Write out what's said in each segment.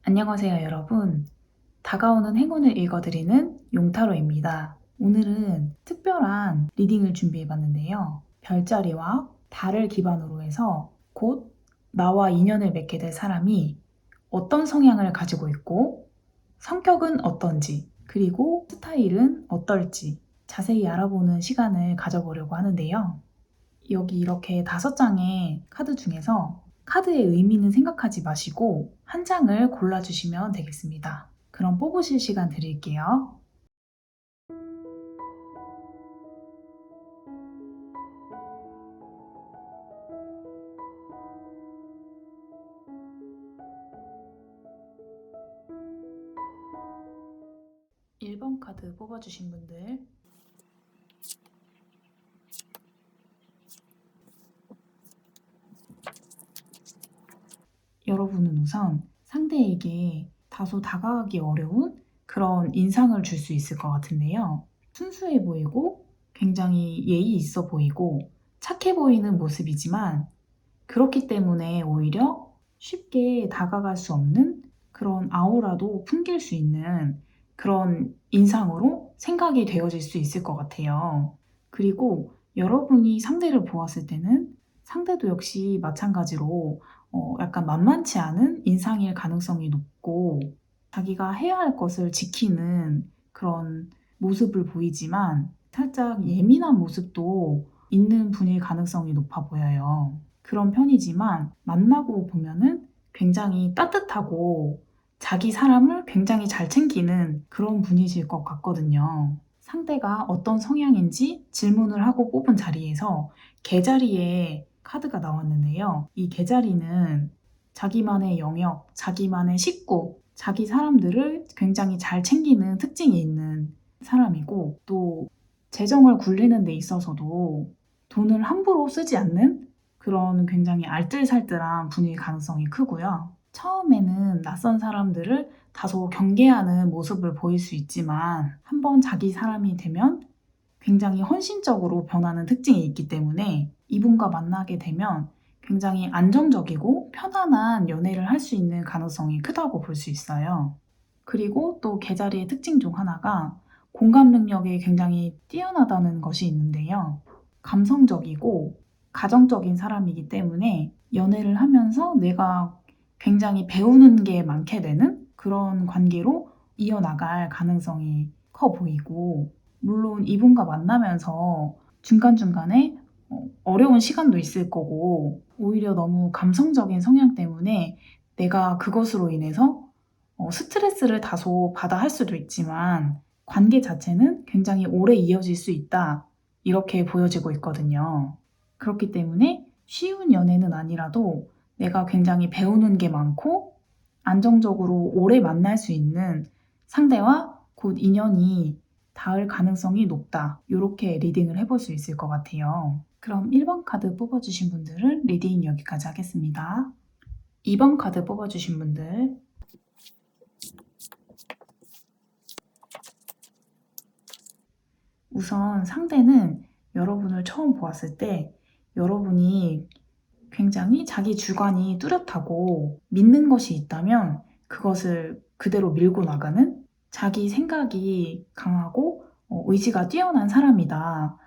안녕하세요, 여러분. 다가오는 행운을 읽어드리는 용타로입니다. 오늘은 특별한 리딩을 준비해봤는데요. 별자리와 달을 기반으로 해서 곧 나와 인연을 맺게 될 사람이 어떤 성향을 가지고 있고 성격은 어떤지 그리고 스타일은 어떨지 자세히 알아보는 시간을 가져보려고 하는데요. 여기 이렇게 5장의 카드 중에서 카드의 의미는 생각하지 마시고 한 장을 골라주시면 되겠습니다. 그럼 뽑으실 시간 드릴게요. (1번) 카드 뽑아주신 분들, 여러분은 우선 상대에게 다소 다가가기 어려운 그런 인상을 줄 수 있을 것 같은데요. 순수해 보이고 굉장히 예의 있어 보이고 착해 보이는 모습이지만 그렇기 때문에 오히려 쉽게 다가갈 수 없는 그런 아우라도 풍길 수 있는 그런 인상으로 생각이 되어질 수 있을 것 같아요. 그리고 여러분이 상대를 보았을 때는 상대도 역시 마찬가지로 약간 만만치 않은 인상일 가능성이 높고 자기가 해야 할 것을 지키는 그런 모습을 보이지만 살짝 예민한 모습도 있는 분일 가능성이 높아 보여요. 그런 편이지만 만나고 보면은 굉장히 따뜻하고 자기 사람을 굉장히 잘 챙기는 그런 분이실 것 같거든요. 상대가 어떤 성향인지 질문을 하고 뽑은 자리에서 개자리에 카드가 나왔는데요. 이 개자리는 자기만의 영역, 자기만의 식구, 자기 사람들을 굉장히 잘 챙기는 특징이 있는 사람이고 또 재정을 굴리는 데 있어서도 돈을 함부로 쓰지 않는 그런 굉장히 알뜰살뜰한 분일 가능성이 크고요. 처음에는 낯선 사람들을 다소 경계하는 모습을 보일 수 있지만 한번 자기 사람이 되면 굉장히 헌신적으로 변하는 특징이 있기 때문에 이분과 만나게 되면 굉장히 안정적이고 편안한 연애를 할 수 있는 가능성이 크다고 볼 수 있어요. 그리고 또 개자리의 특징 중 하나가 공감 능력이 굉장히 뛰어나다는 것이 있는데요. 감성적이고 가정적인 사람이기 때문에 연애를 하면서 내가 굉장히 배우는 게 많게 되는 그런 관계로 이어나갈 가능성이 커 보이고 물론 이분과 만나면서 중간중간에 어려운 시간도 있을 거고 오히려 너무 감성적인 성향 때문에 내가 그것으로 인해서 스트레스를 다소 받아 할 수도 있지만 관계 자체는 굉장히 오래 이어질 수 있다. 이렇게 보여지고 있거든요. 그렇기 때문에 쉬운 연애는 아니라도 내가 굉장히 배우는 게 많고 안정적으로 오래 만날 수 있는 상대와 곧 인연이 닿을 가능성이 높다. 이렇게 리딩을 해볼 수 있을 것 같아요. 그럼 1번 카드 뽑아주신 분들은 리딩 여기까지 하겠습니다. 2번 카드 뽑아주신 분들, 우선 상대는 여러분을 처음 보았을 때 여러분이 굉장히 자기 주관이 뚜렷하고 믿는 것이 있다면 그것을 그대로 밀고 나가는 자기 생각이 강하고 의지가 뛰어난 사람이다.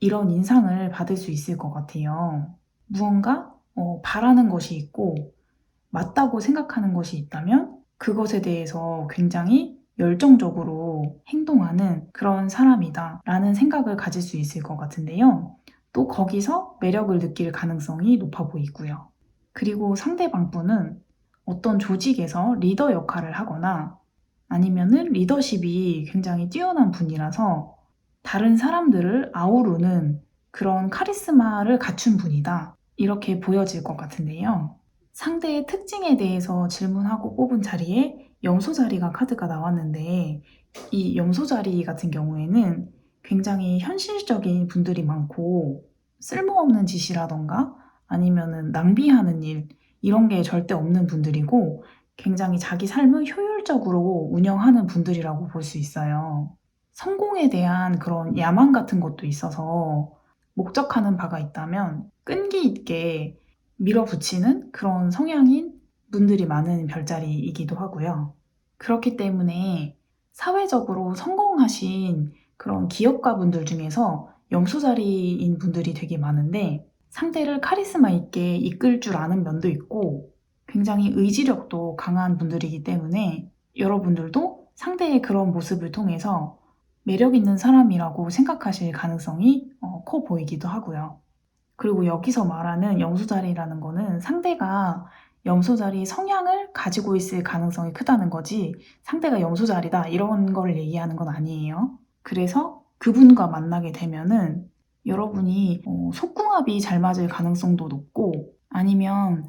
이런 인상을 받을 수 있을 것 같아요. 무언가 바라는 것이 있고 맞다고 생각하는 것이 있다면 그것에 대해서 굉장히 열정적으로 행동하는 그런 사람이다 라는 생각을 가질 수 있을 것 같은데요. 또 거기서 매력을 느낄 가능성이 높아 보이고요. 그리고 상대방 분은 어떤 조직에서 리더 역할을 하거나 아니면은 리더십이 굉장히 뛰어난 분이라서 다른 사람들을 아우르는 그런 카리스마를 갖춘 분이다. 이렇게 보여질 것 같은데요. 상대의 특징에 대해서 질문하고 뽑은 자리에 염소 자리가 카드가 나왔는데 이 염소 자리 같은 경우에는 굉장히 현실적인 분들이 많고 쓸모없는 짓이라던가 아니면은 낭비하는 일 이런 게 절대 없는 분들이고 굉장히 자기 삶을 효율적으로 운영하는 분들이라고 볼 수 있어요. 성공에 대한 그런 야망 같은 것도 있어서 목적하는 바가 있다면 끈기 있게 밀어붙이는 그런 성향인 분들이 많은 별자리이기도 하고요. 그렇기 때문에 사회적으로 성공하신 그런 기업가 분들 중에서 염소자리인 분들이 되게 많은데 상대를 카리스마 있게 이끌 줄 아는 면도 있고 굉장히 의지력도 강한 분들이기 때문에 여러분들도 상대의 그런 모습을 통해서 매력 있는 사람이라고 생각하실 가능성이 커 보이기도 하고요. 그리고 여기서 말하는 염소자리라는 거는 상대가 염소자리 성향을 가지고 있을 가능성이 크다는 거지 상대가 염소자리다 이런 걸 얘기하는 건 아니에요. 그래서 그분과 만나게 되면은 여러분이 속궁합이 잘 맞을 가능성도 높고 아니면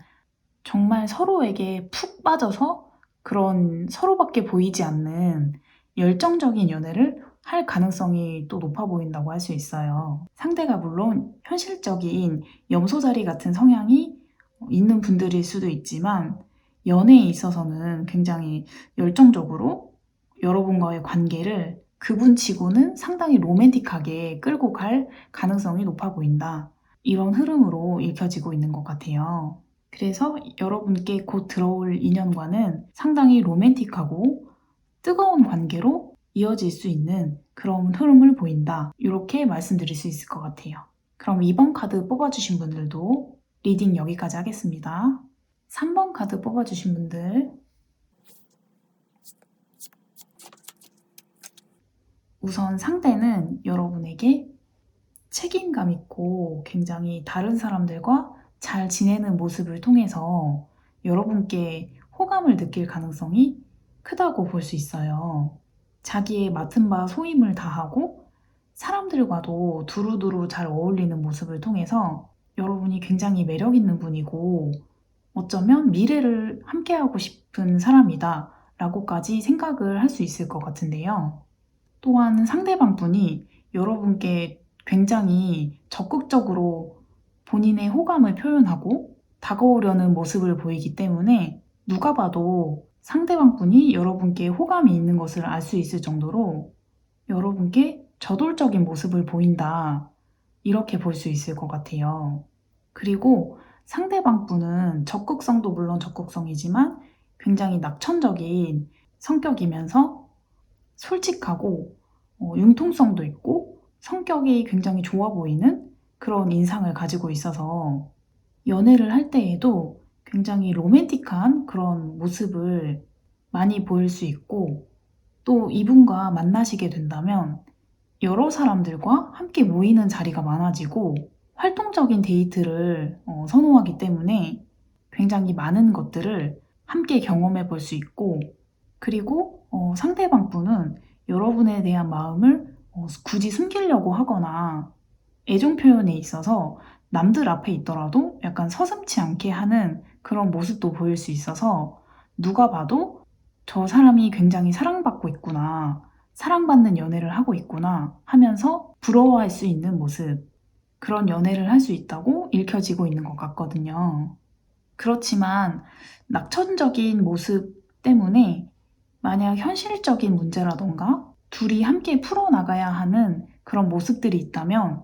정말 서로에게 푹 빠져서 그런 서로밖에 보이지 않는 열정적인 연애를 할 가능성이 또 높아 보인다고 할 수 있어요. 상대가 물론 현실적인 염소자리 같은 성향이 있는 분들일 수도 있지만 연애에 있어서는 굉장히 열정적으로 여러분과의 관계를 그분치고는 상당히 로맨틱하게 끌고 갈 가능성이 높아 보인다. 이런 흐름으로 읽혀지고 있는 것 같아요. 그래서 여러분께 곧 들어올 인연과는 상당히 로맨틱하고 뜨거운 관계로 이어질 수 있는 그런 흐름을 보인다. 이렇게 말씀드릴 수 있을 것 같아요. 그럼 2번 카드 뽑아주신 분들도 리딩 여기까지 하겠습니다. 3번 카드 뽑아주신 분들 우선 상대는 여러분에게 책임감 있고 굉장히 다른 사람들과 잘 지내는 모습을 통해서 여러분께 호감을 느낄 가능성이 크다고 볼 수 있어요. 자기의 맡은 바 소임을 다하고 사람들과도 두루두루 잘 어울리는 모습을 통해서 여러분이 굉장히 매력 있는 분이고 어쩌면 미래를 함께하고 싶은 사람이다 라고까지 생각을 할 수 있을 것 같은데요. 또한 상대방 분이 여러분께 굉장히 적극적으로 본인의 호감을 표현하고 다가오려는 모습을 보이기 때문에 누가 봐도 상대방 분이 여러분께 호감이 있는 것을 알 수 있을 정도로 여러분께 저돌적인 모습을 보인다. 이렇게 볼 수 있을 것 같아요. 그리고 상대방 분은 적극성도 물론 적극성이지만 굉장히 낙천적인 성격이면서 솔직하고 융통성도 있고 성격이 굉장히 좋아 보이는 그런 인상을 가지고 있어서 연애를 할 때에도 굉장히 로맨틱한 그런 모습을 많이 보일 수 있고 또 이분과 만나시게 된다면 여러 사람들과 함께 모이는 자리가 많아지고 활동적인 데이트를 선호하기 때문에 굉장히 많은 것들을 함께 경험해 볼 수 있고 그리고 상대방 분은 여러분에 대한 마음을 굳이 숨기려고 하거나 애정 표현에 있어서 남들 앞에 있더라도 약간 서슴지 않게 하는 그런 모습도 보일 수 있어서 누가 봐도 저 사람이 굉장히 사랑받고 있구나, 사랑받는 연애를 하고 있구나 하면서 부러워할 수 있는 모습, 그런 연애를 할 수 있다고 읽혀지고 있는 것 같거든요. 그렇지만 낙천적인 모습 때문에 만약 현실적인 문제라던가 둘이 함께 풀어나가야 하는 그런 모습들이 있다면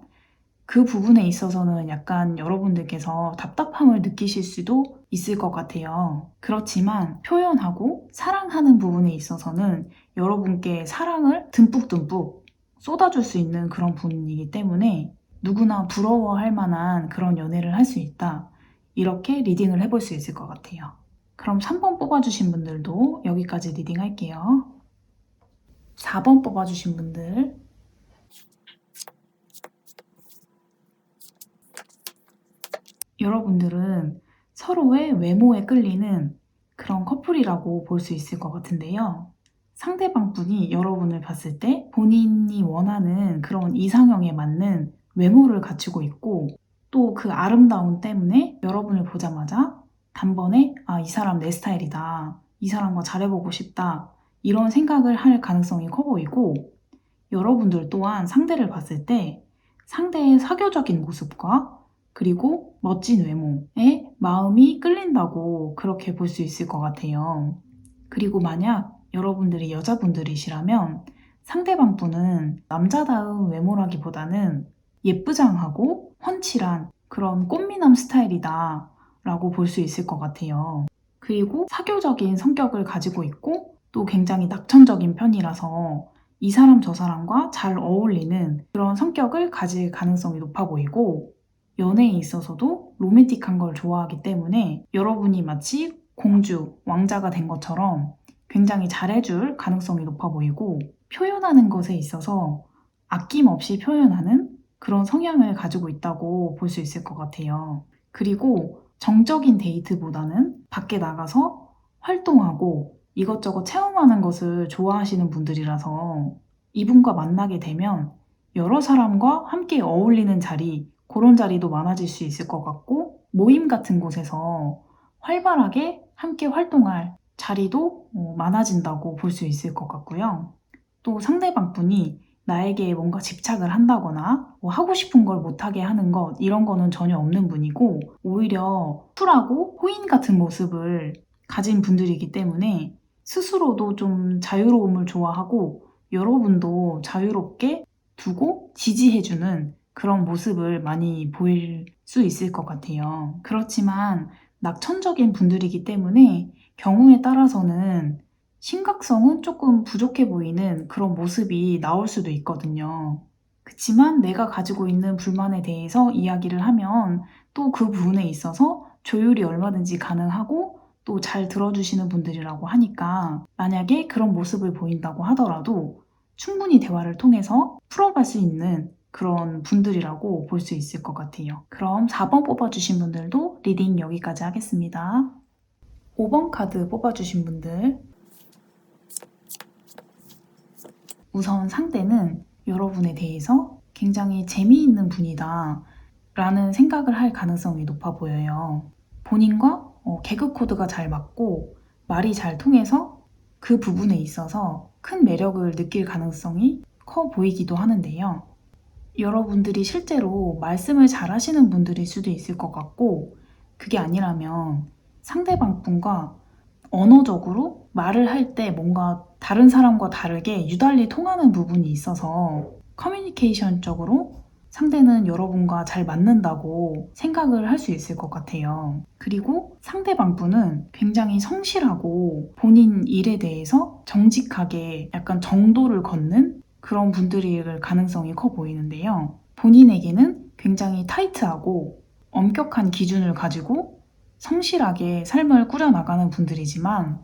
그 부분에 있어서는 약간 여러분들께서 답답함을 느끼실 수도 있을 것 같아요. 그렇지만 표현하고 사랑하는 부분에 있어서는 여러분께 사랑을 듬뿍듬뿍 쏟아줄 수 있는 그런 분이기 때문에 누구나 부러워할 만한 그런 연애를 할 수 있다. 이렇게 리딩을 해볼 수 있을 것 같아요. 그럼 3번 뽑아주신 분들도 여기까지 리딩 할게요. 4번 뽑아주신 분들 여러분들은 서로의 외모에 끌리는 그런 커플이라고 볼 수 있을 것 같은데요. 상대방 분이 여러분을 봤을 때 본인이 원하는 그런 이상형에 맞는 외모를 갖추고 있고 또 그 아름다움 때문에 여러분을 보자마자 단번에 이 사람 내 스타일이다. 이 사람과 잘해보고 싶다. 이런 생각을 할 가능성이 커 보이고 여러분들 또한 상대를 봤을 때 상대의 사교적인 모습과 그리고 멋진 외모에 마음이 끌린다고 그렇게 볼 수 있을 것 같아요. 그리고 만약 여러분들이 여자분들이시라면 상대방 분은 남자다운 외모라기보다는 예쁘장하고 훤칠한 그런 꽃미남 스타일이다 라고 볼 수 있을 것 같아요. 그리고 사교적인 성격을 가지고 있고 또 굉장히 낙천적인 편이라서 이 사람 저 사람과 잘 어울리는 그런 성격을 가질 가능성이 높아 보이고 연애에 있어서도 로맨틱한 걸 좋아하기 때문에 여러분이 마치 공주, 왕자가 된 것처럼 굉장히 잘해줄 가능성이 높아 보이고 표현하는 것에 있어서 아낌없이 표현하는 그런 성향을 가지고 있다고 볼 수 있을 것 같아요. 그리고 정적인 데이트보다는 밖에 나가서 활동하고 이것저것 체험하는 것을 좋아하시는 분들이라서 이분과 만나게 되면 여러 사람과 함께 어울리는 자리, 그런 자리도 많아질 수 있을 것 같고 모임 같은 곳에서 활발하게 함께 활동할 자리도 많아진다고 볼 수 있을 것 같고요. 또 상대방 분이 나에게 뭔가 집착을 한다거나 뭐 하고 싶은 걸 못하게 하는 것 이런 거는 전혀 없는 분이고 오히려 쿨하고 호인 같은 모습을 가진 분들이기 때문에 스스로도 좀 자유로움을 좋아하고 여러분도 자유롭게 두고 지지해주는 그런 모습을 많이 보일 수 있을 것 같아요. 그렇지만 낙천적인 분들이기 때문에 경우에 따라서는 심각성은 조금 부족해 보이는 그런 모습이 나올 수도 있거든요. 그치만 내가 가지고 있는 불만에 대해서 이야기를 하면 또 그 부분에 있어서 조율이 얼마든지 가능하고 또 잘 들어주시는 분들이라고 하니까 만약에 그런 모습을 보인다고 하더라도 충분히 대화를 통해서 풀어갈 수 있는 그런 분들이라고 볼 수 있을 것 같아요. 그럼 4번 뽑아주신 분들도 리딩 여기까지 하겠습니다. 5번 카드 뽑아주신 분들 우선 상대는 여러분에 대해서 굉장히 재미있는 분이다 라는 생각을 할 가능성이 높아 보여요. 본인과 개그 코드가 잘 맞고 말이 잘 통해서 그 부분에 있어서 큰 매력을 느낄 가능성이 커 보이기도 하는데요. 여러분들이 실제로 말씀을 잘 하시는 분들일 수도 있을 것 같고 그게 아니라면 상대방 분과 언어적으로 말을 할 때 뭔가 다른 사람과 다르게 유달리 통하는 부분이 있어서 커뮤니케이션적으로 상대는 여러분과 잘 맞는다고 생각을 할 수 있을 것 같아요. 그리고 상대방 분은 굉장히 성실하고 본인 일에 대해서 정직하게 약간 정도를 걷는 그런 분들일 가능성이 커 보이는데요. 본인에게는 굉장히 타이트하고 엄격한 기준을 가지고 성실하게 삶을 꾸려나가는 분들이지만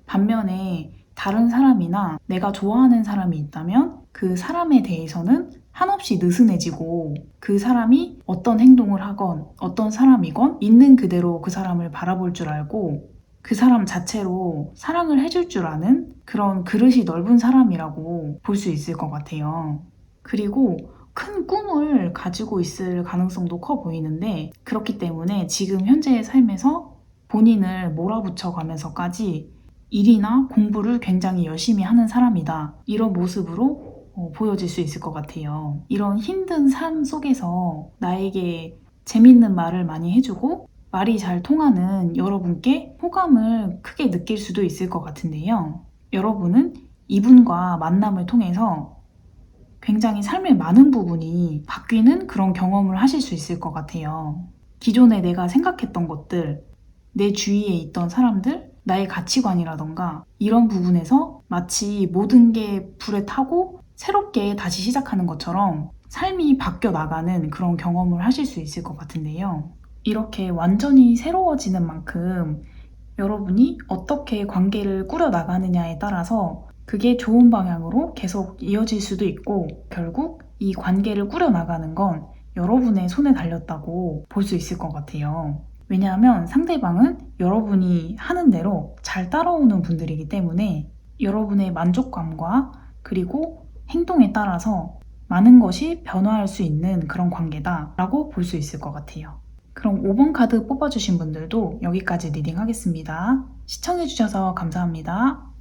반면에 다른 사람이나 내가 좋아하는 사람이 있다면 그 사람에 대해서는 한없이 느슨해지고 그 사람이 어떤 행동을 하건 어떤 사람이건 있는 그대로 그 사람을 바라볼 줄 알고 그 사람 자체로 사랑을 해줄 줄 아는 그런 그릇이 넓은 사람이라고 볼 수 있을 것 같아요. 그리고 큰 꿈을 가지고 있을 가능성도 커 보이는데 그렇기 때문에 지금 현재의 삶에서 본인을 몰아붙여 가면서까지 일이나 공부를 굉장히 열심히 하는 사람이다. 이런 모습으로 보여질 수 있을 것 같아요. 이런 힘든 삶 속에서 나에게 재밌는 말을 많이 해주고 말이 잘 통하는 여러분께 호감을 크게 느낄 수도 있을 것 같은데요. 여러분은 이분과 만남을 통해서 굉장히 삶의 많은 부분이 바뀌는 그런 경험을 하실 수 있을 것 같아요. 기존에 내가 생각했던 것들, 내 주위에 있던 사람들, 나의 가치관이라던가 이런 부분에서 마치 모든 게 불에 타고 새롭게 다시 시작하는 것처럼 삶이 바뀌어 나가는 그런 경험을 하실 수 있을 것 같은데요. 이렇게 완전히 새로워지는 만큼 여러분이 어떻게 관계를 꾸려 나가느냐에 따라서 그게 좋은 방향으로 계속 이어질 수도 있고 결국 이 관계를 꾸려 나가는 건 여러분의 손에 달렸다고 볼 수 있을 것 같아요. 왜냐하면 상대방은 여러분이 하는 대로 잘 따라오는 분들이기 때문에 여러분의 만족감과 그리고 행동에 따라서 많은 것이 변화할 수 있는 그런 관계다라고 볼 수 있을 것 같아요. 그럼 5번 카드 뽑아주신 분들도 여기까지 리딩 하겠습니다. 시청해주셔서 감사합니다.